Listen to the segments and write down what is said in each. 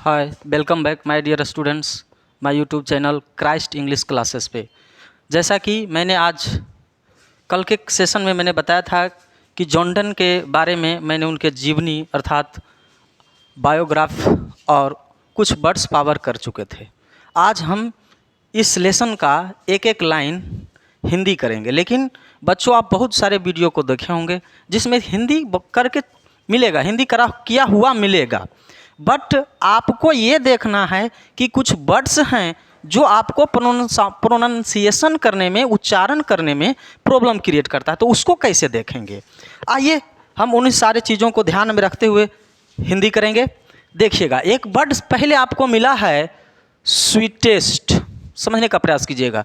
Hi, welcome back my dear students my YouTube channel Christ English classes पे। जैसा कि मैंने आज कल के सेशन में मैंने बताया था कि जॉन डन के बारे में मैंने उनके जीवनी अर्थात बायोग्राफ और कुछ वर्ड्स पावर कर चुके थे। आज हम इस लेसन का एक एक लाइन हिंदी करेंगे, लेकिन बच्चों आप बहुत सारे वीडियो को देखे होंगे जिसमें हिंदी करके मिलेगा, हिंदी करा किया हुआ मिलेगा, बट आपको ये देखना है कि कुछ वर्ड्स हैं जो आपको प्रोनाउंसिएशन करने में, उच्चारण करने में प्रॉब्लम क्रिएट करता है, तो उसको कैसे देखेंगे। आइए हम उन सारे चीज़ों को ध्यान में रखते हुए हिंदी करेंगे। देखिएगा, एक वर्ड पहले आपको मिला है स्वीटेस्ट, समझने का प्रयास कीजिएगा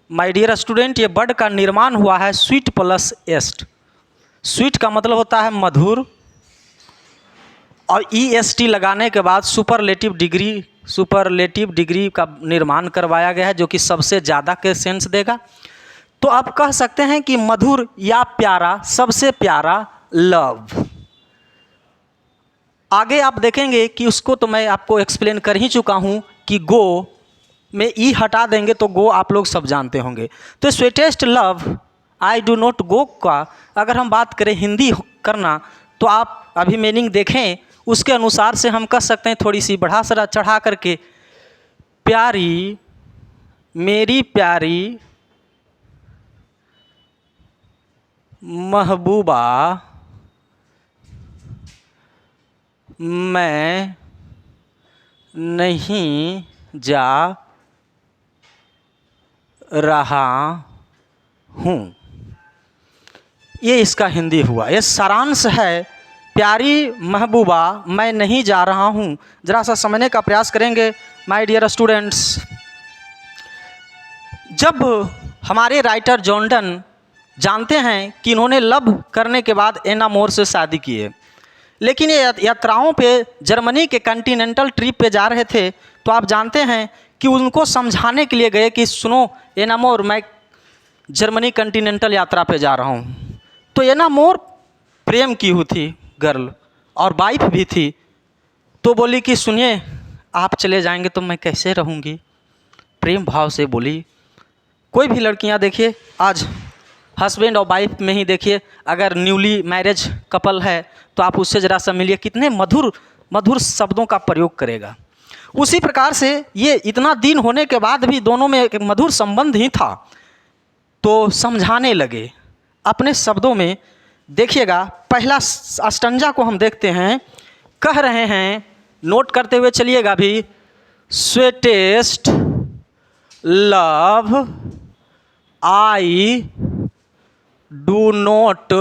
माय डियर स्टूडेंट। ये वर्ड का निर्माण हुआ है स्वीट प्लस एस्ट। स्वीट का मतलब होता है मधुर, और EST लगाने के बाद सुपरलेटिव डिग्री का निर्माण करवाया गया है, जो कि सबसे ज़्यादा के सेंस देगा। तो आप कह सकते हैं कि मधुर या प्यारा, सबसे प्यारा, लव। आगे आप देखेंगे कि उसको तो मैं आपको एक्सप्लेन कर ही चुका हूँ कि गो में ई हटा देंगे तो गो आप लोग सब जानते होंगे। तो sweetest love I do not गो का अगर हम बात करें हिंदी करना, तो आप अभी मीनिंग देखें, उसके अनुसार से हम कह सकते हैं थोड़ी सी बढ़ा सरा चढ़ा करके, प्यारी, मेरी प्यारी महबूबा, मैं नहीं जा रहा हूँ। ये इसका हिंदी हुआ। ये सारांश है, प्यारी महबूबा मैं नहीं जा रहा हूँ। ज़रा सा समझने का प्रयास करेंगे माय डियर स्टूडेंट्स। जब हमारे राइटर जॉन डन जानते हैं कि इन्होंने लव करने के बाद एना मोर से शादी की है, लेकिन ये यात्राओं पे जर्मनी के कॉन्टिनेंटल ट्रिप पे जा रहे थे, तो आप जानते हैं कि उनको समझाने के लिए गए कि सुनो एना मोर, मैं जर्मनी कॉन्टिनेंटल यात्रा पे जा रहा हूँ। तो एना मोर प्रेम की हुई थी गर्ल, और वाइफ भी थी, तो बोली कि सुनिए आप चले जाएंगे तो मैं कैसे रहूँगी। प्रेम भाव से बोली। कोई भी लड़कियां देखिए, आज हस्बैंड और वाइफ में ही देखिए, अगर न्यूली मैरिज कपल है तो आप उससे ज़रा सा मिलिए, कितने मधुर मधुर शब्दों का प्रयोग करेगा। उसी प्रकार से ये इतना दिन होने के बाद भी दोनों में एक मधुर संबंध ही था, तो समझाने लगे अपने शब्दों में। देखिएगा, पहला अस्टंजा को हम देखते हैं। कह रहे हैं, नोट करते हुए चलिएगा भी, sweetest love I do not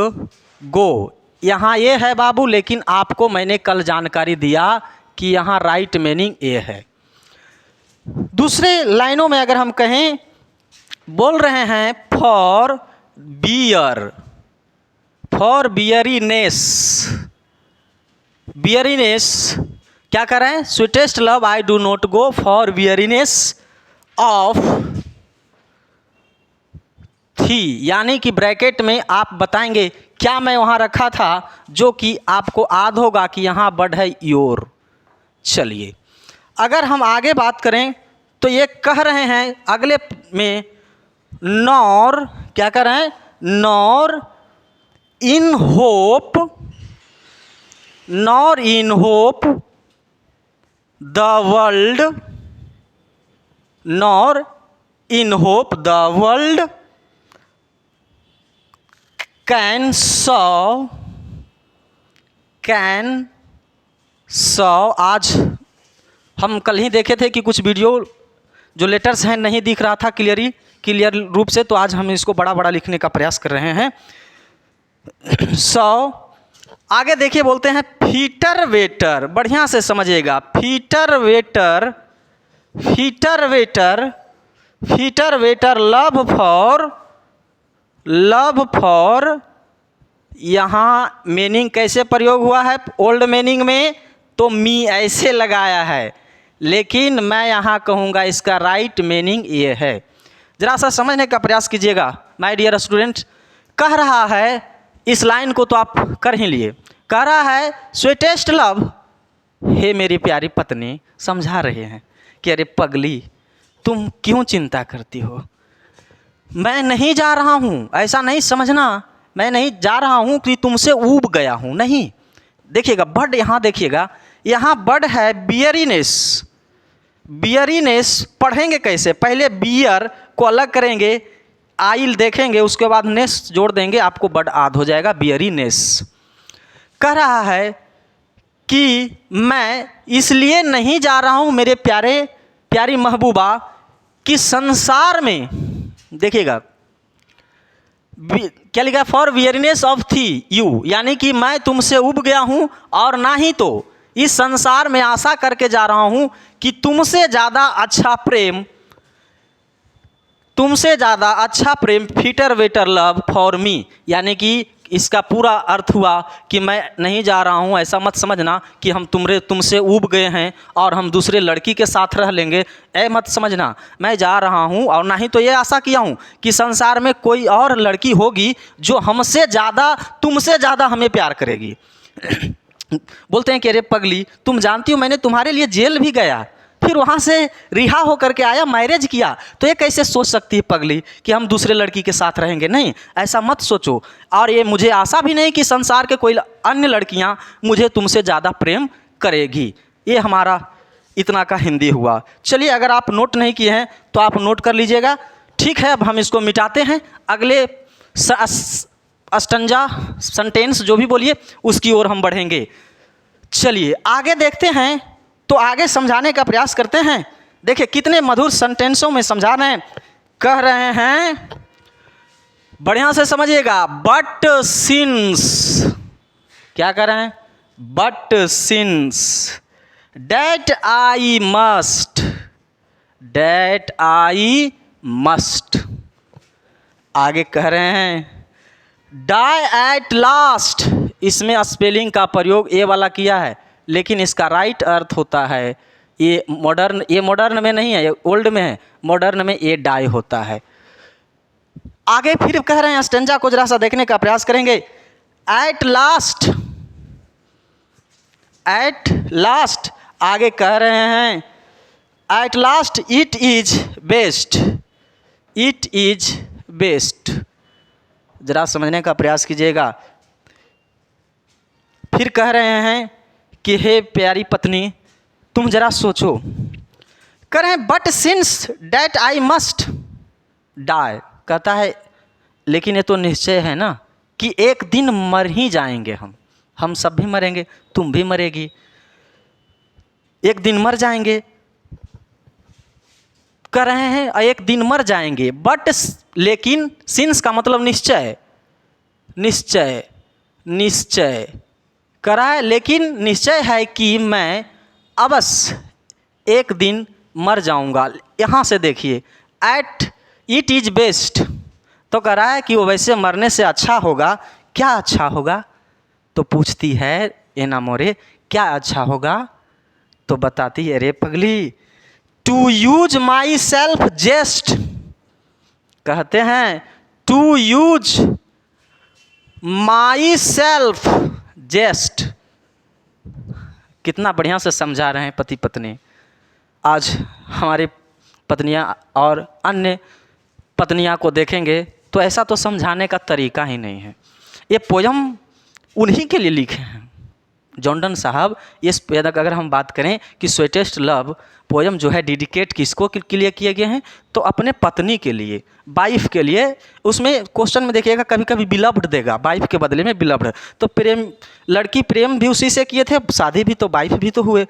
गो। यहाँ ये है बाबू, लेकिन आपको मैंने कल जानकारी दिया कि यहाँ राइट मीनिंग ये है। दूसरे लाइनों में अगर हम कहें, बोल रहे हैं for weary, for weariness, weariness क्या कर रहे हैं, sweetest love I do not go for weariness of thee, यानी कि ब्रैकेट में आप बताएंगे क्या मैं वहाँ रखा था, जो कि आपको याद होगा कि यहाँ वर्ड है योर। चलिए अगर हम आगे बात करें तो ये कह रहे हैं अगले में, नॉर क्या कर रहे हैं, nor in hope, nor in hope the world, nor in hope the world can saw, can saw. आज हम कल ही देखे थे कि कुछ वीडियो जो लेटर्स हैं नहीं दिख रहा था क्लियर रूप से, तो आज हम इसको बड़ा बड़ा लिखने का प्रयास कर रहे हैं। सो आगे देखिए, बोलते हैं फीटर वेटर, बढ़िया से समझिएगा, fitter waiter, fitter waiter, fitter waiter love for, love for. यहाँ मीनिंग कैसे प्रयोग हुआ है, ओल्ड मीनिंग में तो मी ऐसे लगाया है, लेकिन मैं यहाँ कहूँगा इसका राइट मीनिंग ये है। ज़रा सा समझने का प्रयास कीजिएगा माय डियर स्टूडेंट। कह रहा है, इस लाइन को तो आप कर ही लिए, कह रहा है स्वीटेस्ट लव हे मेरी प्यारी पत्नी समझा रहे हैं कि अरे पगली, तुम क्यों चिंता करती हो, मैं नहीं जा रहा हूँ, ऐसा नहीं समझना, मैं नहीं जा रहा हूँ कि तुमसे ऊब गया हूँ, नहीं। देखिएगा वर्ड यहाँ, देखिएगा यहाँ वर्ड है बियरीनेस। बियरीनेस पढ़ेंगे कैसे, पहले बियर को अलग करेंगे, आइल देखेंगे, उसके बाद नेस जोड़ देंगे, आपको वर्ड याद हो जाएगा बियरीनेस। कह रहा है कि मैं इसलिए नहीं जा रहा हूँ मेरे प्यारे प्यारी महबूबा कि संसार में, देखिएगा क्या लिखा, फॉर वियरनेस ऑफ थी यू, यानी कि मैं तुमसे उब गया हूँ, और ना ही तो इस संसार में आशा करके जा रहा हूँ कि तुमसे ज़्यादा अच्छा प्रेम, तुमसे ज़्यादा अच्छा प्रेम fitter better love for me, यानी कि इसका पूरा अर्थ हुआ कि मैं नहीं जा रहा हूँ, ऐसा मत समझना कि हम तुमसे ऊब गए हैं और हम दूसरे लड़की के साथ रह लेंगे, ऐ मत समझना। मैं जा रहा हूँ और ना ही तो ये आशा किया हूँ कि संसार में कोई और लड़की होगी जो हमसे ज़्यादा, तुमसे ज़्यादा हमें प्यार करेगी। बोलते हैं कि अरे पगली, तुम जानती हो मैंने तुम्हारे लिए जेल भी गया, फिर वहाँ से रिहा होकर के आया, मैरिज किया, तो ये कैसे सोच सकती है पगली कि हम दूसरे लड़की के साथ रहेंगे, नहीं, ऐसा मत सोचो। और ये मुझे आशा भी नहीं कि संसार के कोई अन्य लड़कियाँ मुझे तुमसे ज़्यादा प्रेम करेगी। ये हमारा इतना का हिंदी हुआ। चलिए, अगर आप नोट नहीं किए हैं तो आप नोट कर लीजिएगा। ठीक है, अब हम इसको मिटाते हैं, अगले अस्टंजा सेंटेंस जो भी बोलिए उसकी ओर हम बढ़ेंगे। चलिए आगे देखते हैं, तो आगे समझाने का प्रयास करते हैं। देखिए कितने मधुर सेंटेंसों में समझा रहे हैं। कह रहे हैं, बढ़िया से समझिएगा, बट सिंस, क्या कह रहे हैं, but since that I must, आगे कह रहे हैं डाई एट लास्ट, इसमें स्पेलिंग का प्रयोग ए वाला किया है, लेकिन इसका राइट अर्थ होता है, ये मॉडर्न में नहीं है, ये ओल्ड में है, मॉडर्न में ये डाई होता है। आगे फिर कह रहे हैं, स्टेंजा को जरा सा देखने का प्रयास करेंगे। एट लास्ट आगे कह रहे हैं, at last it is best, जरा समझने का प्रयास कीजिएगा। फिर कह रहे हैं कि हे प्यारी पत्नी, तुम जरा सोचो। कह रहे हैं but since that I must die, कहता है लेकिन ये तो निश्चय है ना कि एक दिन मर ही जाएंगे हम सब भी मरेंगे, तुम भी मरेगी, एक दिन मर जाएंगे। कह रहे हैं एक दिन मर जाएंगे, बट लेकिन सिंस का मतलब निश्चय करा है, लेकिन निश्चय है कि मैं अवश्य एक दिन मर जाऊंगा। यहाँ से देखिए, एट इट इज बेस्ट, तो कह रहा है कि वो वैसे मरने से अच्छा होगा। क्या अच्छा होगा, तो पूछती है एनामोरे, क्या अच्छा होगा, तो बताती है, अरे पगली, टू यूज माई सेल्फ जेस्ट, कहते हैं टू यूज माई सेल्फ जेस्ट। कितना बढ़िया से समझा रहे हैं पति पत्नी। आज हमारी पत्नियां और अन्य पत्नियां को देखेंगे तो ऐसा तो समझाने का तरीका ही नहीं है। ये पोयम उन्हीं के लिए लिखे हैं जॉन्डन साहब। इस अगर हम बात करें कि स्वीटेस्ट लव पोयम जो है डेडिकेट किसको के लिए किए गए हैं, तो अपने पत्नी के लिए, वाइफ के लिए। उसमें क्वेश्चन में देखिएगा कभी कभी बिलव्ड देगा, वाइफ के बदले में बिलव्ड, तो प्रेम, लड़की प्रेम भी उसी से किए थे, शादी भी तो वाइफ भी तो हुए।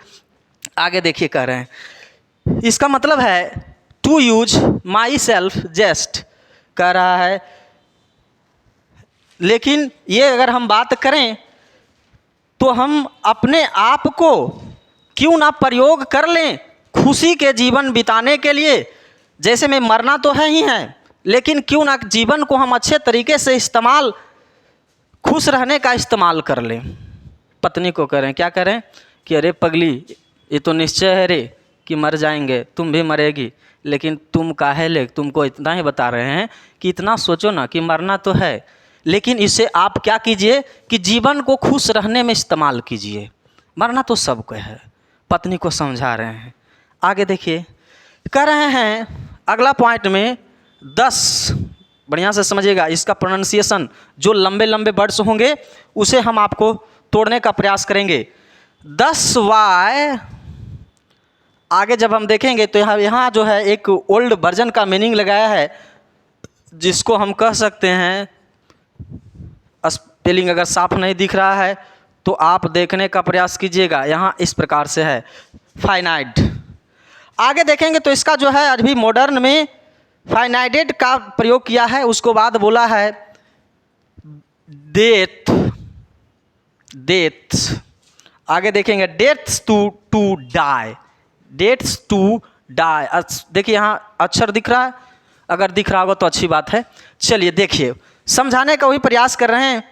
आगे देखिए कह रहे हैं, इसका मतलब है टू यूज माई सेल्फ जेस्ट, कह रहा है। लेकिन ये अगर हम बात करें तो हम अपने आप को क्यों ना प्रयोग कर लें खुशी के जीवन बिताने के लिए। जैसे में मरना तो है ही है, लेकिन क्यों ना जीवन को हम अच्छे तरीके से इस्तेमाल, खुश रहने का इस्तेमाल कर लें। पत्नी को करें, क्या करें कि अरे पगली, ये तो निश्चय है रे कि मर जाएंगे, तुम भी मरेगी, लेकिन तुम काहे ले, तुमको इतना ही बता रहे हैं कि इतना सोचो ना कि मरना तो है, लेकिन इसे आप क्या कीजिए कि जीवन को खुश रहने में इस्तेमाल कीजिए। मरना तो सबको है। पत्नी को समझा रहे हैं। आगे देखिए, कह रहे हैं अगला पॉइंट में 10, बढ़िया से समझिएगा इसका प्रोनाउंसिएशन, जो लंबे लंबे वर्ड्स होंगे उसे हम आपको तोड़ने का प्रयास करेंगे। 10 वाई, आगे जब हम देखेंगे तो यहाँ जो है एक ओल्ड वर्जन का मीनिंग लगाया है, जिसको हम कह सकते हैं, स्पेलिंग अगर साफ नहीं दिख रहा है तो आप देखने का प्रयास कीजिएगा। यहाँ इस प्रकार से है, फाइनाइट। आगे देखेंगे तो इसका जो है अभी मॉडर्न में फाइनाइटेड का प्रयोग किया है, उसको बाद बोला है डेथ, डेथ। आगे देखेंगे deaths to die, deaths to die. देखिए यहाँ अक्षर दिख रहा है, अगर दिख रहा होगा तो अच्छी बात है। चलिए देखिए, समझाने का वही प्रयास कर रहे हैं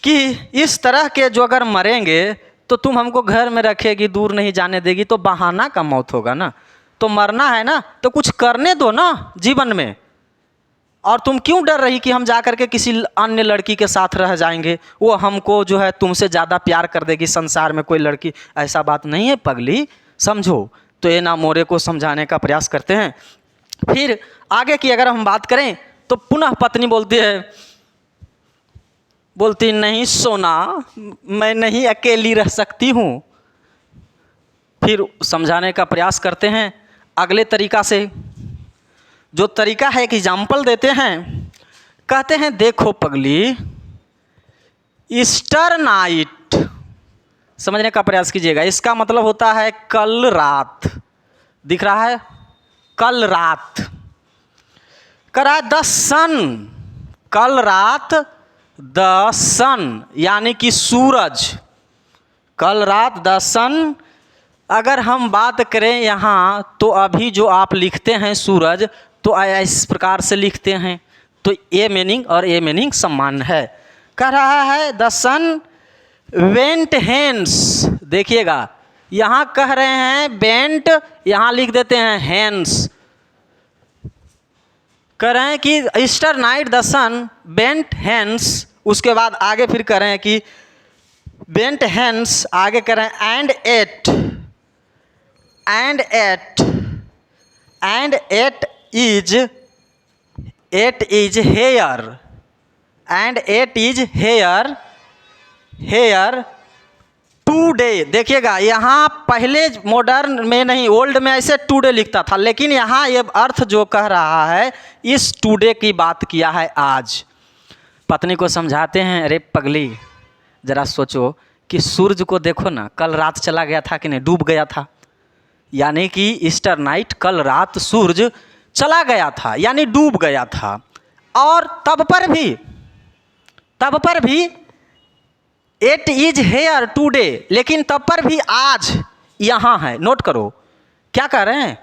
कि इस तरह के जो अगर मरेंगे तो तुम हमको घर में रखेगी, दूर नहीं जाने देगी, तो बहाना का मौत होगा ना। तो मरना है ना तो कुछ करने दो ना जीवन में। और तुम क्यों डर रही कि हम जा कर के किसी अन्य लड़की के साथ रह जाएंगे, वो हमको जो है तुमसे ज़्यादा प्यार कर देगी, संसार में कोई लड़की, ऐसा बात नहीं है पगली, समझो। तो ये ना मोरे को समझाने का प्रयास करते हैं। फिर आगे की अगर हम बात करें तो पुनः पत्नी बोलती नहीं सोना, मैं नहीं अकेली रह सकती हूँ। फिर समझाने का प्रयास करते हैं अगले तरीका से, जो तरीका है एक एग्जाम्पल देते हैं। कहते हैं देखो पगली, ईस्टर नाइट, समझने का प्रयास कीजिएगा, इसका मतलब होता है कल रात, दिख रहा है, कल रात। करा द सन, कल रात, द सन यानी कि सूरज, कल रात द सन। अगर हम बात करें यहाँ तो अभी जो आप लिखते हैं सूरज, तो इस प्रकार से लिखते हैं, तो ये मीनिंग और ये मीनिंग समान है। कह रहा है द सन वेंट हैंड्स, देखिएगा यहाँ कह रहे हैं वेंट, यहाँ लिख देते हैं हैंड्स। कह रहे हैं कि Easter night the sun bent hands, उसके बाद आगे फिर कह रहे हैं कि बेंट हैंड्स, आगे कह रहे हैं and at, and at, and at is here, and at is here, here today. देखिएगा यहाँ पहले मॉडर्न में नहीं, ओल्ड में ऐसे टुडे लिखता था, लेकिन यहाँ ये अर्थ जो कह रहा है इस टुडे की बात किया है आज। पत्नी को समझाते हैं, अरे पगली जरा सोचो कि सूरज को देखो ना, कल रात चला गया था कि नहीं, डूब गया था, यानी कि ईस्टर नाइट कल रात सूरज चला गया था यानी डूब गया था। और तब पर भी इट इज हेयर टुडे, लेकिन तब पर भी आज यहाँ है। नोट करो क्या कह रहे हैं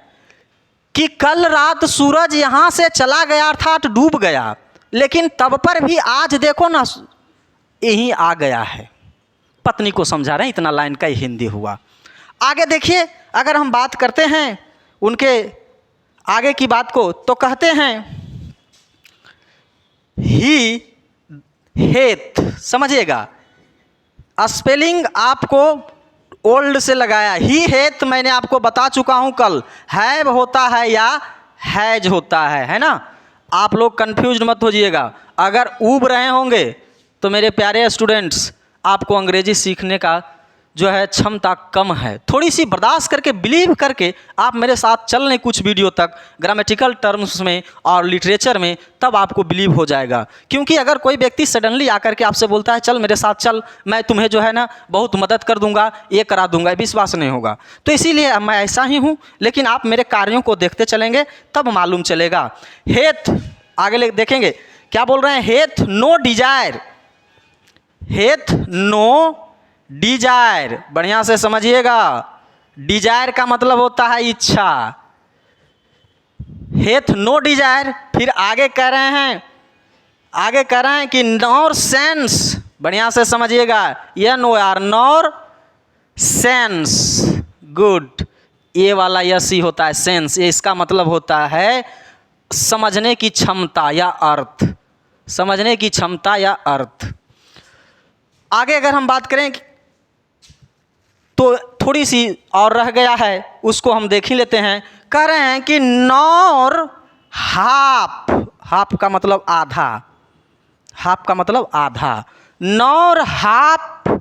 कि कल रात सूरज यहाँ से चला गया अर्थात डूब गया, लेकिन तब पर भी आज देखो ना यहीं आ गया है। पत्नी को समझा रहे हैं, इतना लाइन का ही हिंदी हुआ। आगे देखिए, अगर हम बात करते हैं उनके आगे की बात को, तो कहते हैं ही हेथ, समझिएगा स्पेलिंग आपको ओल्ड से लगाया, ही हेथ मैंने आपको बता चुका हूं कल, हैव होता है या हैज होता है ना। आप लोग कंफ्यूज मत होइएगा, अगर ऊब रहे होंगे तो मेरे प्यारे स्टूडेंट्स, आपको अंग्रेजी सीखने का जो है क्षमता कम है, थोड़ी सी बर्दाश्त करके बिलीव करके आप मेरे साथ चल लें कुछ वीडियो तक ग्रामेटिकल टर्म्स में और लिटरेचर में, तब आपको बिलीव हो जाएगा। क्योंकि अगर कोई व्यक्ति सडनली आकर के आपसे बोलता है चल मेरे साथ चल, मैं तुम्हें जो है ना बहुत मदद कर दूंगा, ये करा दूंगा, विश्वास नहीं होगा। तो इसीलिए मैं ऐसा ही हूँ, लेकिन आप मेरे कार्यों को देखते चलेंगे तब मालूम चलेगा। हेथ आगे देखेंगे क्या बोल रहे हैं, hath no desire, hath no desire, बढ़िया से समझिएगा, डिजायर का मतलब होता है इच्छा, हेथ नो डिजायर। फिर आगे कह रहे हैं कि नॉर सेंस, बढ़िया से समझिएगा, N O R nor sense, good, ये वाला यस ही होता है सेंस, ये इसका मतलब होता है समझने की क्षमता या अर्थ, समझने की क्षमता या अर्थ। आगे अगर हम बात करें तो थोड़ी सी और रह गया है, उसको हम देख ही लेते हैं। कह रहे हैं कि नॉर हाफ, हाफ का मतलब आधा, हाफ का मतलब आधा, nor half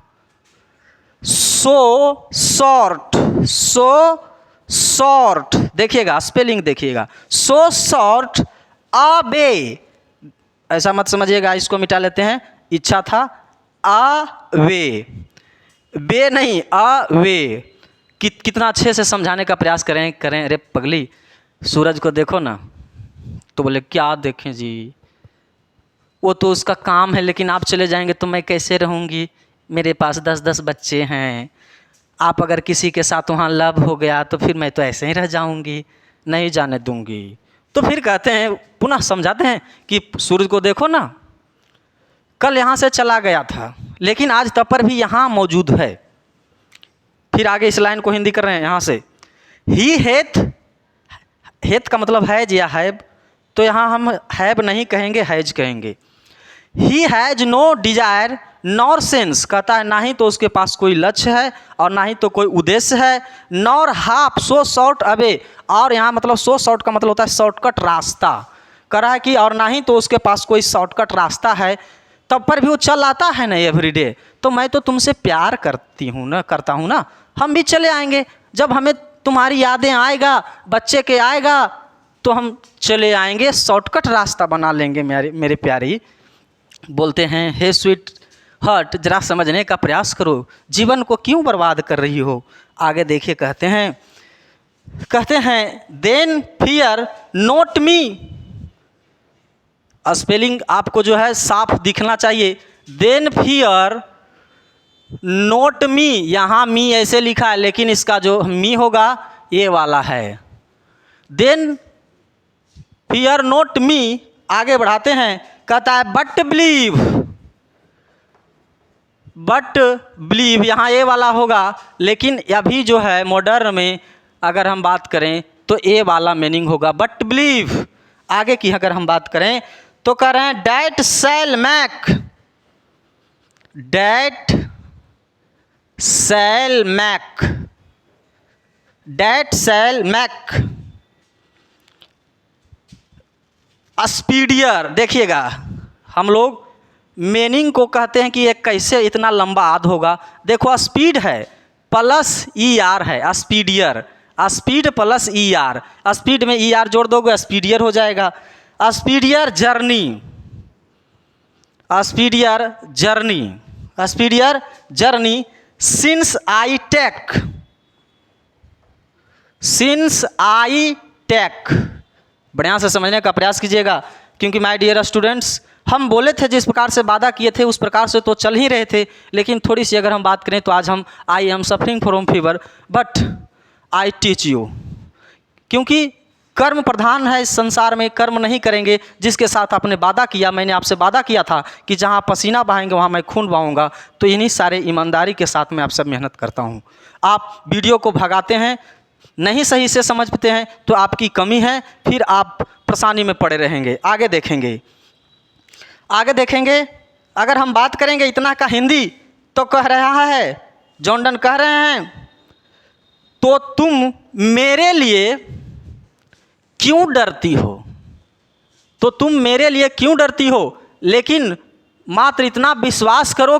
so short, so short, देखिएगा स्पेलिंग देखिएगा, सो शॉर्ट अवे, ऐसा मत समझिएगा, इसको मिटा लेते हैं, इच्छा था अवे, बे नहीं अवे। कितना अच्छे से समझाने का प्रयास करें। अरे पगली, सूरज को देखो ना, तो बोले क्या देखें जी, वो तो उसका काम है, लेकिन आप चले जाएंगे तो मैं कैसे रहूँगी, मेरे पास 10-10 बच्चे हैं, आप अगर किसी के साथ वहाँ लव हो गया तो फिर मैं तो ऐसे ही रह जाऊँगी, नहीं जाने दूँगी। तो फिर कहते हैं, पुनः समझाते हैं कि सूरज को देखो ना, कल यहाँ से चला गया था, लेकिन आज तब पर भी यहाँ मौजूद है। फिर आगे इस लाइन को हिंदी कर रहे हैं यहाँ से, ही हेथ, हेथ का मतलब हैज या हैब, तो यहाँ हम हैब नहीं कहेंगे, हैज कहेंगे। He has no desire nor sense, कहता है ना ही तो उसके पास कोई लक्ष्य है और ना ही तो कोई उद्देश्य है, nor half so short away, और यहाँ मतलब सो शॉर्ट का मतलब होता है शॉर्टकट रास्ता, कह रहा है कि और ना ही तो उसके पास कोई शॉर्टकट रास्ता है, तब पर भी वो चल आता है ना एवरीडे। तो मैं तो तुमसे प्यार करता हूँ ना, हम भी चले आएंगे, जब हमें तुम्हारी यादें आएगा, बच्चे के आएगा, तो हम चले आएंगे, शॉर्टकट रास्ता बना लेंगे मेरे प्यारी। बोलते हैं, हे स्वीट हर्ट, जरा समझने का प्रयास करो, जीवन को क्यों बर्बाद कर रही हो। आगे देखिए, कहते हैं देन फियर नोट मी, स्पेलिंग आपको जो है साफ दिखना चाहिए, देन फियर नोट मी, यहाँ मी ऐसे लिखा है, लेकिन इसका जो मी होगा ये वाला है, देन फियर नोट मी। आगे बढ़ाते हैं, कहता है बट बिलीव, यहाँ ए वाला होगा, लेकिन अभी जो है मॉडर्न में अगर हम बात करें तो ए वाला मीनिंग होगा बट बिलीव। आगे की अगर हम बात करें तो कह रहे हैं that shall make, that shall make, that shall make speedier. देखिएगा, हम लोग मीनिंग को कहते हैं कि ये कैसे इतना लंबा आद होगा। देखो, स्पीड है प्लस ई आर है, speedier, speed plus E R, speed में ई आर जोड़ दोगे स्पीडियर हो जाएगा। Speedier journey, speedier journey, speedier journey, since I take, since I take. बढ़िया से समझने का प्रयास कीजिएगा, क्योंकि माय डियर स्टूडेंट्स, हम बोले थे जिस प्रकार से वादा किए थे उस प्रकार से तो चल ही रहे थे, लेकिन थोड़ी सी अगर हम बात करें तो आज हम I am suffering from fever but I teach you, क्योंकि कर्म प्रधान है इस संसार में, कर्म नहीं करेंगे जिसके साथ आपने वादा किया। मैंने आपसे वादा किया था कि जहाँ पसीना बहाएंगे वहाँ मैं खून बहाऊंगा, तो इन्हीं सारे ईमानदारी के साथ मैं आपसे मेहनत करता हूँ। आप वीडियो को भगाते हैं, नहीं सही से समझते हैं तो आपकी कमी है, फिर आप परेशानी में पड़े रहेंगे। आगे देखेंगे, अगर हम बात करेंगे इतना का हिंदी, तो कह रहा है जॉर्डन, कह रहे हैं तो तुम मेरे लिए क्यों डरती हो, तो तुम मेरे लिए क्यों डरती हो, लेकिन मात्र इतना विश्वास करो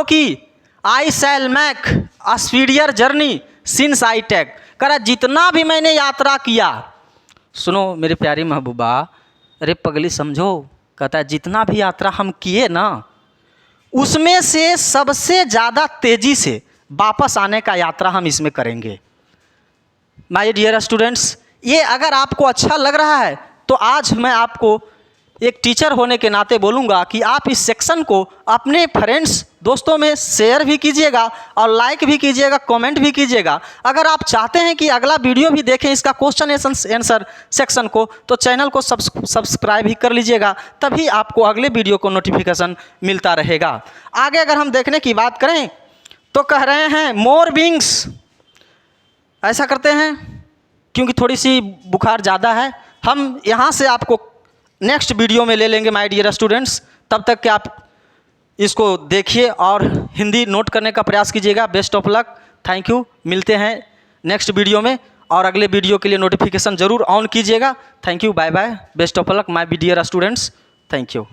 कि I shall make speedier journey since I take. करा जितना भी मैंने यात्रा किया, सुनो मेरी प्यारी महबूबा, अरे पगली समझो, कहता है जितना भी यात्रा हम किए ना, उसमें से सबसे ज़्यादा तेज़ी से वापस आने का यात्रा हम इसमें करेंगे। माय डियर स्टूडेंट्स, ये अगर आपको अच्छा लग रहा है तो आज मैं आपको एक टीचर होने के नाते बोलूँगा कि आप इस सेक्शन को अपने फ्रेंड्स दोस्तों में शेयर भी कीजिएगा और लाइक भी कीजिएगा, कमेंट भी कीजिएगा। अगर आप चाहते हैं कि अगला वीडियो भी देखें इसका क्वेश्चन आंसर सेक्शन को, तो चैनल को सब्सक्राइब भी कर लीजिएगा, तभी आपको अगले वीडियो को नोटिफिकेशन मिलता रहेगा। आगे अगर हम देखने की बात करें तो कह रहे हैं मोर विंग्स, ऐसा करते हैं क्योंकि थोड़ी सी बुखार ज़्यादा है, हम यहाँ से आपको नेक्स्ट वीडियो में ले लेंगे माय डियर स्टूडेंट्स। तब तक के आप इसको देखिए और हिंदी नोट करने का प्रयास कीजिएगा। Best of luck, thank you. मिलते हैं नेक्स्ट वीडियो में और अगले वीडियो के लिए नोटिफिकेशन ज़रूर ऑन कीजिएगा। Thank you, bye bye, best of luck my dear students, thank you.